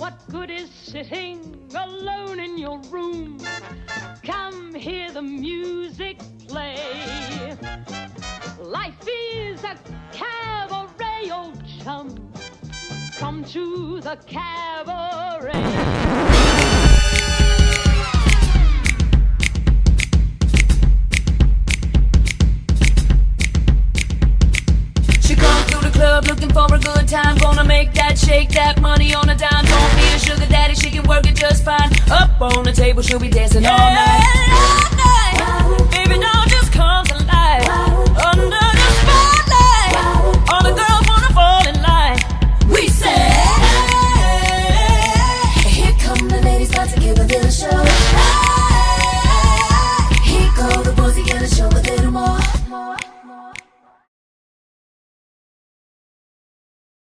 What good is sitting alone in your room? Come hear the music play. Life is a cabaret, old chum. Come to the cabaret. She comes through the club looking for a good time. Gonna make that, shake that money on a dime. Don't be a sugar daddy, she can work it just fine. Up on the table, she'll be dancing all night. Baby, no.